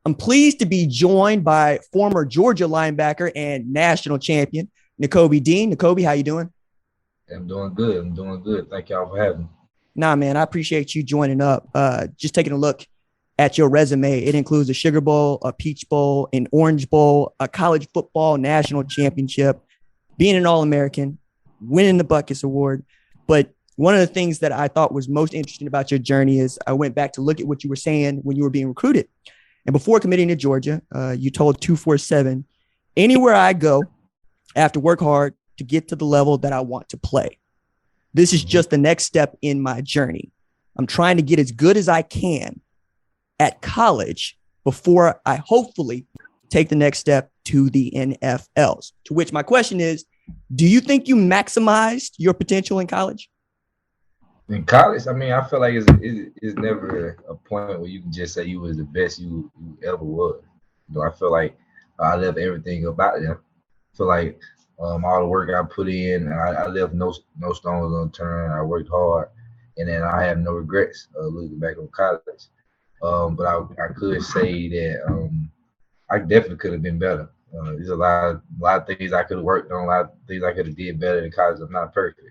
I'm pleased to be joined by former Georgia linebacker and national champion, Nakobe Dean. Nakobe, how you doing? I'm doing good. I'm doing good. Thank y'all for having me. Nah, man, I appreciate you joining up. Just taking a look at your resume. It includes a Sugar Bowl, a Peach Bowl, an Orange Bowl, a college football national championship, being an All-American, winning the Buckus Award. But one of the things that I thought was most interesting about your journey is I went back to look at what you were saying when you were being recruited. And before committing to Georgia, you told 247, anywhere I go, I have to work hard to get to the level that I want to play. This is just the next step in my journey. I'm trying to get as good as I can at college before I hopefully take the next step to the NFLs. To which my question is, do you think you maximized your potential in college? In college, I mean, I feel like it's never a point where you can just say you was the best you ever was. I feel like I left everything about them. I feel like all the work I put in, I left no stones unturned. I worked hard, and then I have no regrets looking back on college. But I could say that I definitely could have been better. There's a lot of things I could have worked on, a lot of things I could have did better in college. I'm not perfect.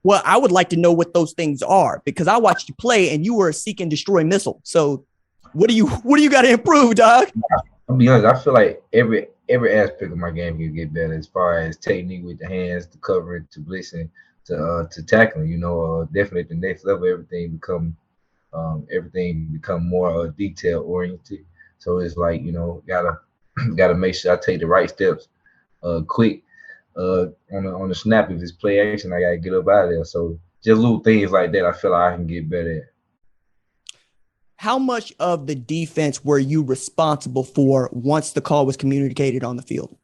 Well, I would like to know what those things are because I watched you play and you were a seek and destroy missile. So what do you got to improve, dog? I'll be honest, I feel like every aspect of my game can get better as far as technique with the hands, to covering, to blitzing, to tackling. Definitely at the next level, everything become more detail oriented. So it's like gotta make sure I take the right steps, quick, on the snap. If it's play action, I gotta get up out of there. So just little things like that, I feel like I can get better at. How much of the defense were you responsible for once the call was communicated on the field?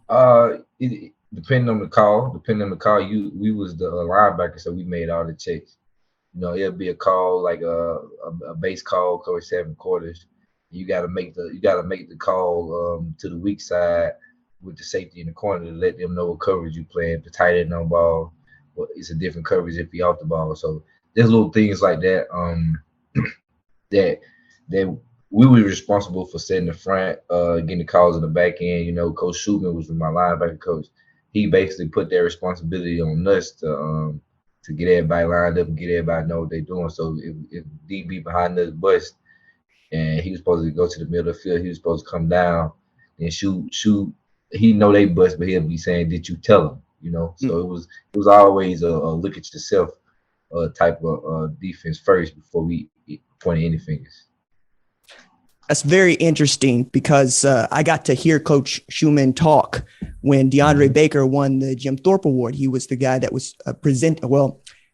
Depending on the call, we was the linebacker, so we made all the checks. It'll be a call like a base call, cover 7 quarters. You gotta make the call to the weak side with the safety in the corner to let them know what coverage you play. If the tight end on ball, well, it's a different coverage if he off the ball. So there's little things like that. That that we were responsible for setting the front, getting the calls in the back end. Coach Schubin was my linebacker coach. He basically put that responsibility on us to get everybody lined up and get everybody know what they're doing. So if DB behind us bust and he was supposed to go to the middle of the field, he was supposed to come down and shoot. He know they bust, but he'll be saying, "Did you tell him?" So it was always a look at yourself type of defense first before we pointed any fingers. That's very interesting because I got to hear Coach Schumann talk when DeAndre Baker won the Jim Thorpe Award. He was the guy that was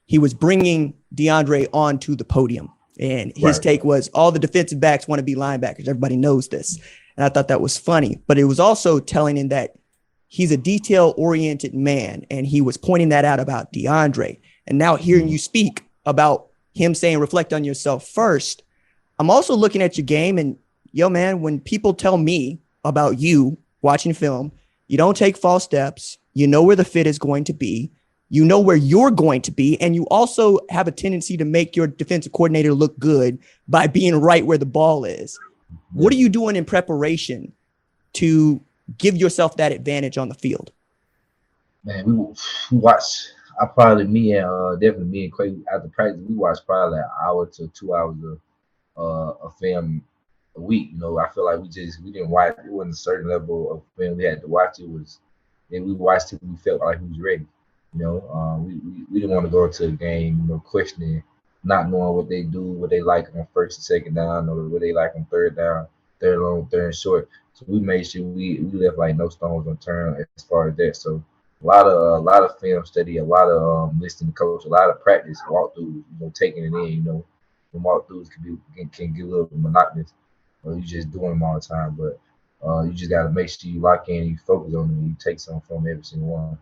he was bringing DeAndre onto the podium. And his take was all the defensive backs want to be linebackers. Everybody knows this. And I thought that was funny. But it was also telling him that he's a detail-oriented man. And he was pointing that out about DeAndre. And now hearing you speak about him saying reflect on yourself first, I'm also looking at your game and, yo, man, when people tell me about you watching film, you don't take false steps. You know where the fit is going to be. You know where you're going to be. And you also have a tendency to make your defensive coordinator look good by being right where the ball is. What are you doing in preparation to give yourself that advantage on the field? Man, we watch. Definitely me and Quay after practice, we watch probably an hour to 2 hours of film a week. I feel like we didn't watch. It wasn't a certain level of film we had to watch. We watched it. We felt like we was ready. We didn't want to go into a game, questioning, not knowing what they do, what they like on first and second down, or what they like on third down, third long, third and short. So we made sure we left like no stones unturned as far as that. So a lot of film study, a lot of listening to coach, a lot of practice walkthroughs, taking it in. The walkthroughs can get a little monotonous, or you just doing them all the time. But you just got to make sure you lock in, you focus on them, and you take something from every single one.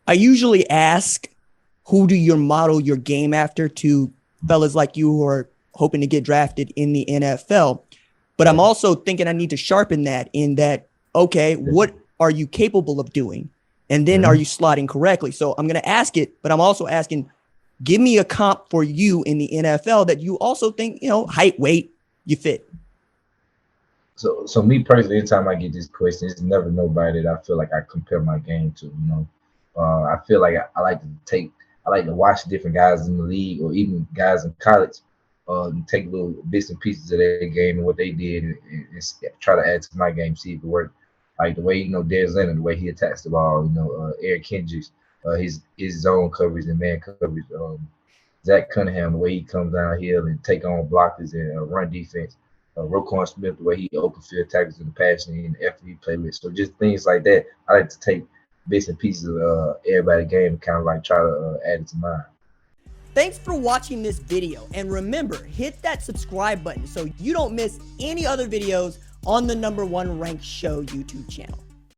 I usually ask, who do you model your game after to fellas like you who are hoping to get drafted in the NFL? But I'm also thinking I need to sharpen that in that, okay, what are you capable of doing? And then are you slotting correctly? So I'm going to ask it, but I'm also asking, Give me a comp for you in the NFL that you also think, height, weight, you fit. So me personally, anytime I get this question, it's never nobody that I feel like I compare my game to. I feel like I like to watch different guys in the league or even guys in college, and take little bits and pieces of their game and what they did, and try to add to my game, see if it worked. Like the way Dez Leonard, the way he attacks the ball. Eric Kendricks, his zone coverage and man coverage. Zach Cunningham, the way he comes downhill and take on blockers and run defense. Roquan Smith, the way he open field tackles in the passing and the effort he played with. So just things like that. I like to take bits and pieces of everybody's game and kind of like try to add it to mine. Thanks for watching this video. And remember, hit that subscribe button so you don't miss any other videos on the #1 Ranked Show YouTube channel.